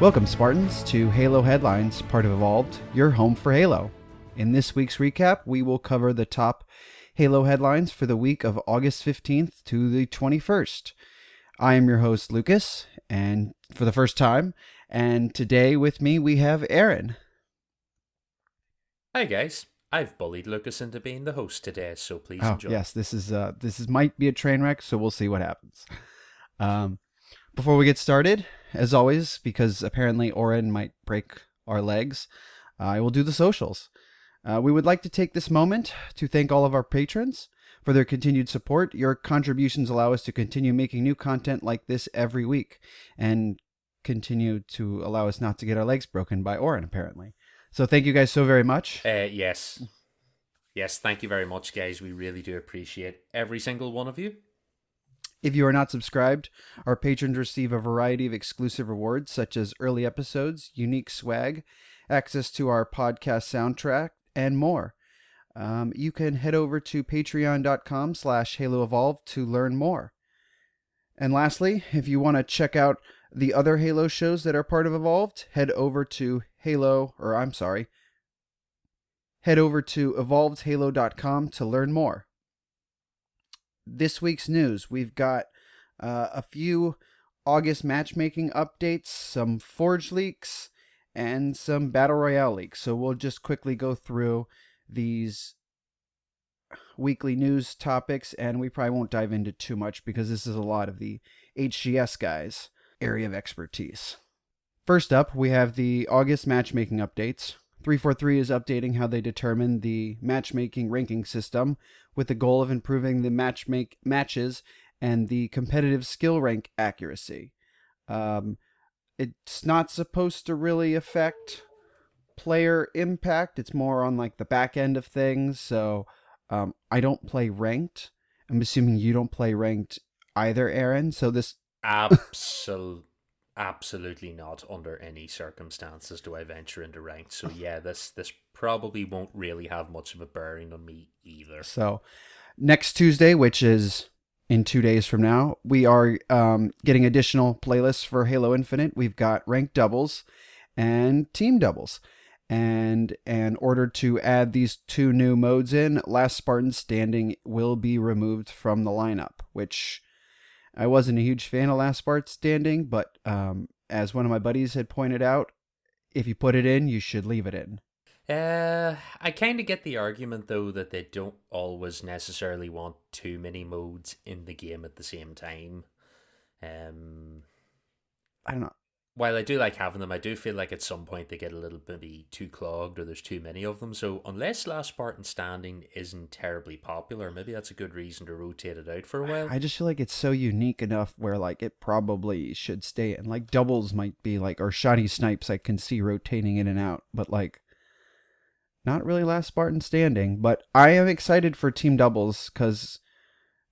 Welcome, Spartans, to Halo Headlines, part of Evolved, your home for Halo. In this week's recap, we will cover the top Halo headlines for the week of August 15th to the 21st. I am your host, Lucas, and for the first time, and today with me we have Aaron. Hi guys, I've bullied Lucas into being the host today, so please enjoy. Yes, this is might be a train wreck, so we'll see what happens. Before we get started, as always, because apparently Oren might break our legs, I will do the socials. We would like to take this moment to thank all of our patrons for their continued support. Your contributions allow us to continue making new content like this every week and continue to allow us not to get our legs broken by Oren, apparently. So thank you guys so very much. Yes, thank you very much, guys. We really do appreciate every single one of you. If you are not subscribed, our patrons receive a variety of exclusive rewards, such as early episodes, unique swag, access to our podcast soundtrack, and more. You can head over to patreon.com/HaloEvolved to learn more. And lastly, if you want to check out the other Halo shows that are part of Evolved, head over to evolvedhalo.com to learn more. This week's news, we've got a few August matchmaking updates, some Forge leaks, and some Battle Royale leaks. So we'll just quickly go through these weekly news topics, and we probably won't dive into too much because this is a lot of the HGS guys' area of expertise. First up, we have the August matchmaking updates. 343 is updating how they determine the matchmaking ranking system with the goal of improving the matches and the competitive skill rank accuracy. It's not supposed to really affect player impact. It's more on like the back end of things. So I don't play ranked. I'm assuming you don't play ranked either, Aaron. So this Absolutely not under any circumstances do I venture into ranked. So yeah, this probably won't really have much of a bearing on me either. So next Tuesday, which is in 2 days from now, we are getting additional playlists for Halo Infinite. We've got ranked doubles and team doubles. And in order to add these two new modes in, Last Spartan Standing will be removed from the lineup, which I wasn't a huge fan of Last Spartan Standing, but as one of my buddies had pointed out, if you put it in, you should leave it in. I kind of get the argument, though, that they don't always necessarily want too many modes in the game at the same time. I don't know. While I do like having them, I do feel like at some point they get a little bit too clogged or there's too many of them. So unless Last Spartan Standing isn't terribly popular, maybe that's a good reason to rotate it out for a while. I just feel like it's so unique enough where like it probably should stay in. Like doubles might be like, or shoddy snipes I can see rotating in and out, but like not really Last Spartan Standing. But I am excited for team doubles because,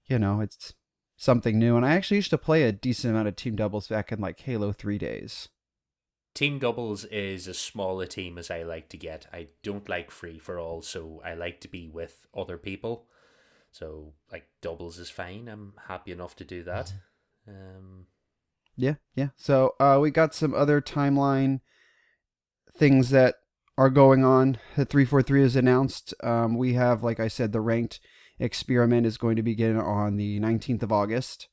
you know, it's something new, and I actually used to play a decent amount of team doubles back in like Halo 3 days. Team doubles is as small a team as I like to get. I don't like free for all, so I like to be with other people. So like doubles is fine. I'm happy enough to do that. Yeah. So we got some other timeline things that are going on. The 343 is announced. We have, like I said, the ranked experiment is going to begin on the 19th of August,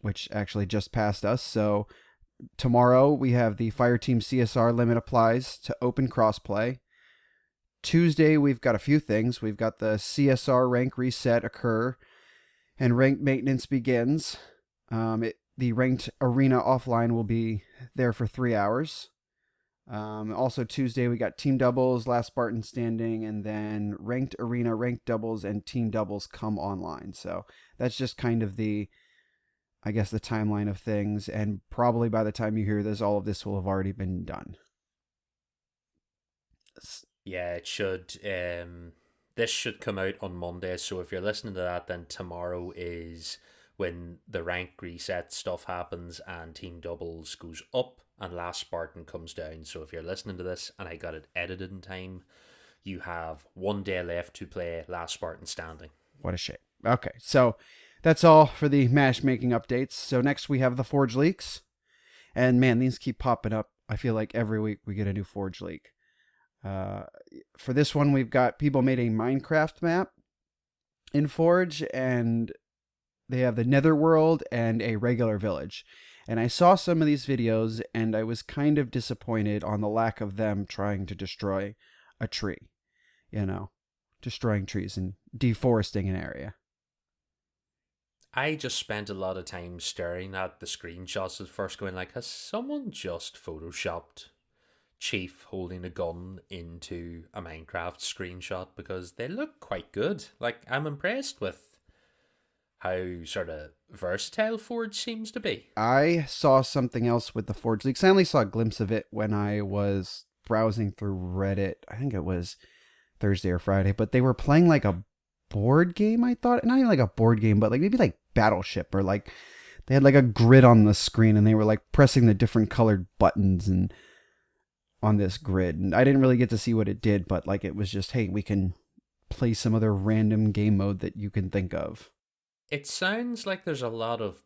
which actually just passed us. So tomorrow we have the Fireteam CSR limit applies to open crossplay. Tuesday we've got a few things. We've got the CSR rank reset occur and rank maintenance begins. The ranked arena offline will be there for 3 hours. Also Tuesday we got team doubles, Last Spartan Standing, and then ranked arena, ranked doubles, and team doubles come online. So that's just kind of the timeline of things, and probably by the time you hear this, all of this will have already been done. Yeah, it should. This should come out on Monday, so if you're listening to that, then tomorrow is when the rank reset stuff happens and team doubles goes up and Last Spartan comes down. So if you're listening to this and I got it edited in time, you have 1 day left to play Last Spartan Standing. What a shame. Okay, so that's all for the matchmaking updates. So next we have the Forge leaks. And man, these keep popping up. I feel like every week we get a new Forge leak. For this one, we've got people made a Minecraft map in Forge, and they have the Netherworld and a regular village. And I saw some of these videos, and I was kind of disappointed on the lack of them trying to destroy a tree. Destroying trees and deforesting an area. I just spent a lot of time staring at the screenshots at first, going like, has someone just photoshopped Chief holding a gun into a Minecraft screenshot? Because they look quite good. Like, I'm impressed with how sort of versatile Forge seems to be. I saw something else with the Forge leaks. I only saw a glimpse of it when I was browsing through Reddit. I think it was Thursday or Friday, but they were playing like a board game, I thought. Not even like a board game, but like maybe like Battleship, or like they had like a grid on the screen and they were like pressing the different colored buttons and on this grid. And I didn't really get to see what it did, but like it was just, hey, we can play some other random game mode that you can think of. It sounds like there's a lot of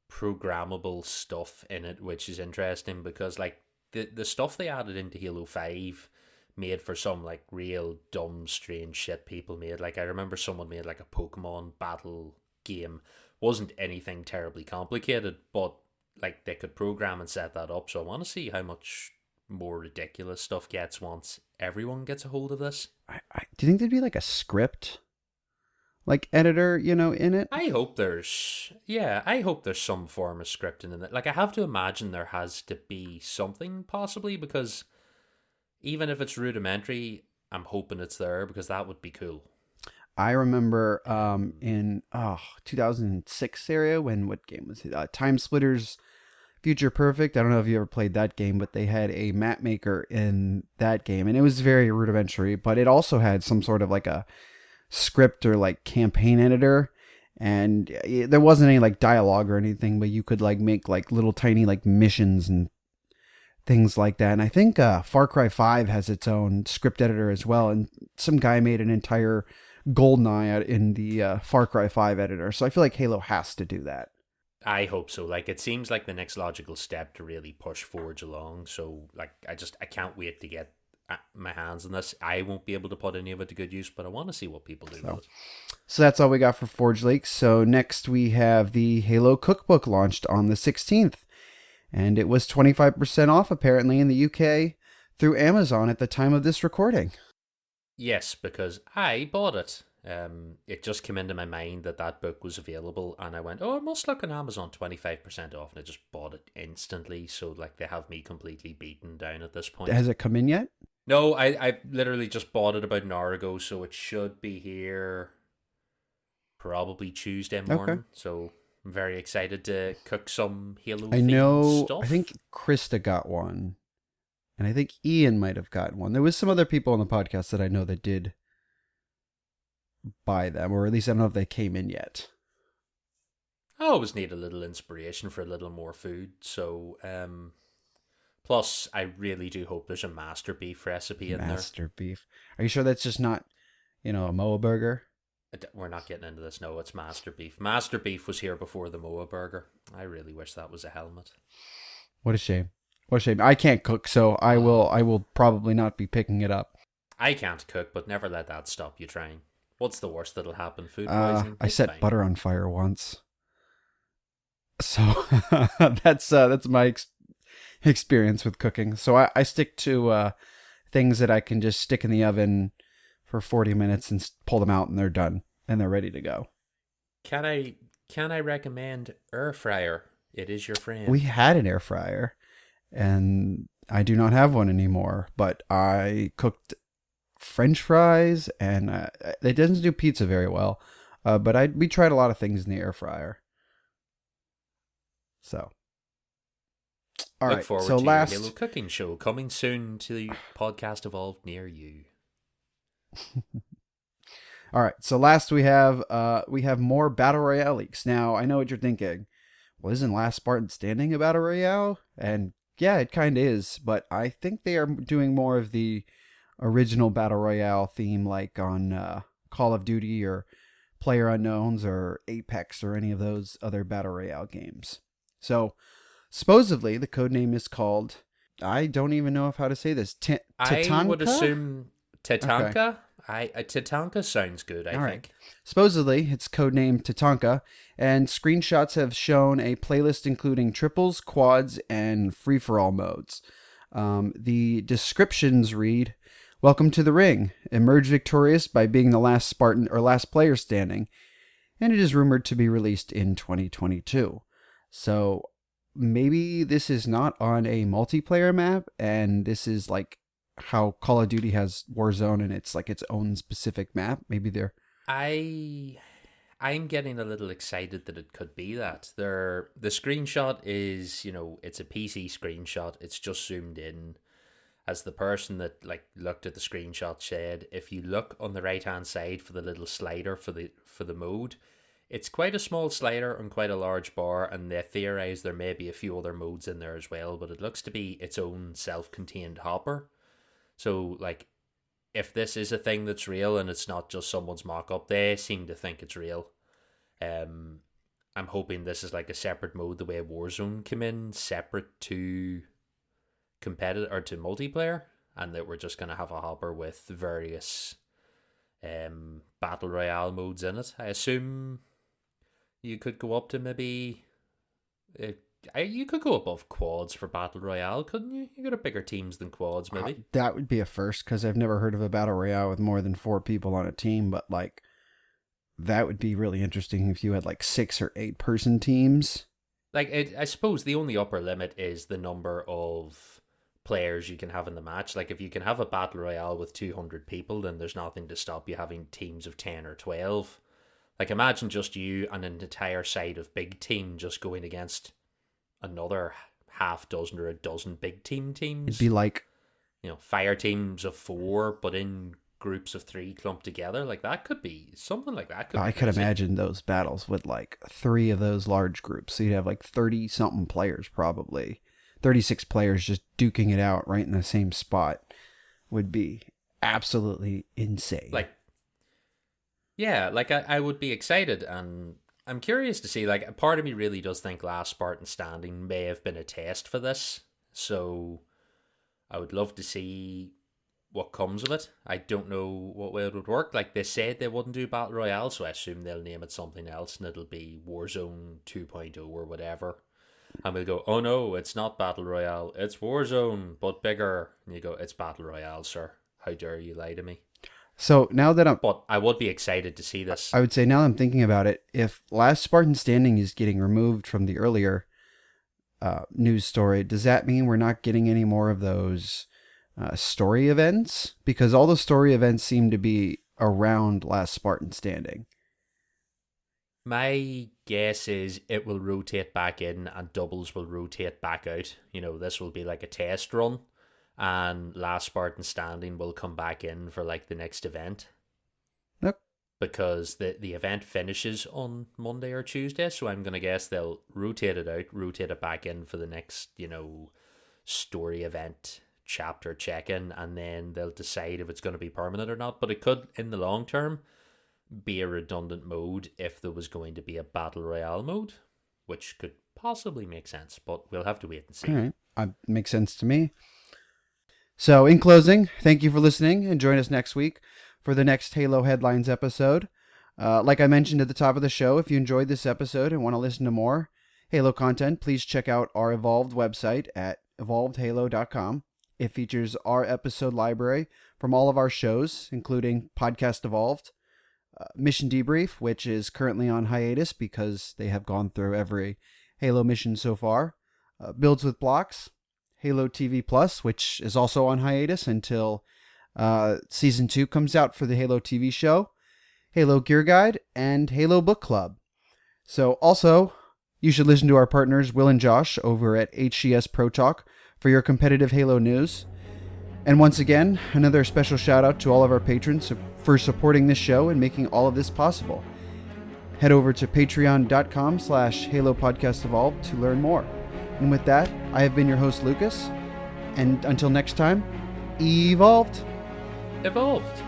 programmable stuff in it, which is interesting because like the stuff they added into Halo 5 made for some like real dumb, strange shit people made. Like I remember someone made like a Pokemon battle game. Wasn't anything terribly complicated, but like they could program and set that up. So I want to see how much more ridiculous stuff gets once everyone gets a hold of this. Do you think there'd be like a script, like editor, in it? I hope there's some form of scripting in it. Like I have to imagine there has to be something possibly, because even if it's rudimentary, I'm hoping it's there because that would be cool. I remember in 2006 area, what game was it? Time Splitters Future Perfect. I don't know if you ever played that game, but they had a map maker in that game, and it was very rudimentary, but it also had some sort of like a script or like campaign editor, and there wasn't any like dialogue or anything, but you could like make like little tiny like missions and things like that. And I think Far Cry 5 has its own script editor as well, and some guy made an entire GoldenEye in the Far Cry 5 editor. So I feel like Halo has to do that. I hope so. Like it seems like the next logical step to really push Forge along. So like I can't wait to get my hands on this. I won't be able to put any of it to good use, but I want to see what people do with it. So that's all we got for Forge Leaks. So next we have the Halo Cookbook launched on the 16th. And it was 25% off apparently in the UK through Amazon at the time of this recording. Yes, because I bought it. It just came into my mind that book was available, and I went, oh, it must look on Amazon 25% off, and I just bought it instantly. So like they have me completely beaten down at this point. Has it come in yet? No, I literally just bought it about an hour ago, so it should be here probably Tuesday morning. Okay. So I'm very excited to cook some Halo stuff. I think Krista got one. And I think Ian might have gotten one. There was some other people on the podcast that I know that did buy them. Or at least I don't know if they came in yet. I always need a little inspiration for a little more food. So, plus, I really do hope there's a master beef recipe in there. Master beef. Are you sure that's just not, a Moa burger? We're not getting into this. No, it's Master Beef. Master Beef was here before the Moa burger. I really wish that was a helmet. What a shame. What a shame. I can't cook, so I will probably not be picking it up. I can't cook, but never let that stop you trying. What's the worst that'll happen? Food poisoning? I set butter on fire once. So that's my experience with cooking. So I stick to things that I can just stick in the oven for 40 minutes and pull them out, and they're done and they're ready to go. Can I recommend air fryer? It is your friend. We had an air fryer, and I do not have one anymore. But I cooked French fries, and it doesn't do pizza very well. But we tried a lot of things in the air fryer. So, all right. Look forward to your Halo cooking show coming soon to the podcast evolved near you. All right, so last we have more Battle Royale leaks. Now, I know what you're thinking. Well, isn't Last Spartan Standing a Battle Royale? And yeah, it kind of is, but I think they are doing more of the original Battle Royale theme, like on Call of Duty or PlayerUnknown's or Apex or any of those other Battle Royale games. So Supposedly, the codename is called, I don't even know how to say this, I would Tatanka? assume Tatanka. Okay. Tatanka sounds good, I All right. think. Supposedly, it's codenamed Tatanka, and screenshots have shown a playlist including triples, quads, and free-for-all modes. The descriptions read, "Welcome to the ring. Emerge victorious by being the last Spartan or last player standing," and it is rumored to be released in 2022. So maybe this is not on a multiplayer map, and this is like how Call of Duty has Warzone, and it's like its own specific map. Maybe they're I'm getting a little excited that it could be that. The screenshot is, it's a PC screenshot. It's just zoomed in. As the person that looked at the screenshot said, if you look on the right hand side for the little slider for the mode, it's quite a small slider and quite a large bar, and they theorize there may be a few other modes in there as well, but it looks to be its own self-contained hopper. So, if this is a thing that's real and it's not just someone's mock-up, they seem to think it's real. I'm hoping this is like a separate mode the way Warzone came in, separate to competitive or to multiplayer, and that we're just going to have a hopper with various battle royale modes in it. I assume you could go up to maybe you could go above quads for battle royale, couldn't you? You got a bigger teams than quads, maybe. that would be a first, because I've never heard of a battle royale with more than 4 people on a team. But that would be really interesting if you had 6 or 8 person teams. I suppose the only upper limit is the number of players you can have in the match. If you can have a battle royale with 200 people, then there's nothing to stop you having teams of 10 or 12. Imagine just you and an entire side of big team just going against another half dozen or a dozen big teams. It'd be fire teams of 4, but in groups of 3 clumped together. That could be something like that. I could imagine those battles with 3 of those large groups. So you'd have 30 something players, probably 36 players, just duking it out right in the same spot. Would be absolutely insane. I would be excited, and I'm curious to see, a part of me really does think Last Spartan Standing may have been a test for this, so I would love to see what comes of it. I don't know what way it would work. They said they wouldn't do Battle Royale, so I assume they'll name it something else, and it'll be Warzone 2.0 or whatever. And we'll go, oh no, it's not Battle Royale, it's Warzone, but bigger. And you go, it's Battle Royale, sir. How dare you lie to me? So now that But I would be excited to see this. I would say, now that I'm thinking about it, if Last Spartan Standing is getting removed from the earlier news story, does that mean we're not getting any more of those story events? Because all the story events seem to be around Last Spartan Standing. My guess is it will rotate back in and doubles will rotate back out. This will be like a test run, and Last Spartan Standing will come back in for the next event. Yep. Because the event finishes on Monday or Tuesday, so I'm going to guess they'll rotate it out, rotate it back in for the next, story event, chapter check-in, and then they'll decide if it's going to be permanent or not. But it could, in the long term, be a redundant mode if there was going to be a Battle Royale mode, which could possibly make sense, but we'll have to wait and see. All right. Makes sense to me. So, in closing, thank you for listening, and join us next week for the next Halo Headlines episode. Like I mentioned at the top of the show, if you enjoyed this episode and want to listen to more Halo content, please check out our Evolved website at evolvedhalo.com. It features our episode library from all of our shows, including Podcast Evolved, Mission Debrief, which is currently on hiatus because they have gone through every Halo mission so far, Builds with Blocks, Halo TV Plus, which is also on hiatus until Season 2 comes out for the Halo TV show, Halo Gear Guide, and Halo Book Club. So also, you should listen to our partners Will and Josh over at HCS Pro Talk for your competitive Halo news. And once again, another special shout out to all of our patrons for supporting this show and making all of this possible. Head over to patreon.com/Halo Podcast Evolved to learn more. And with that, I have been your host, Lucas. And until next time, evolved. Evolved.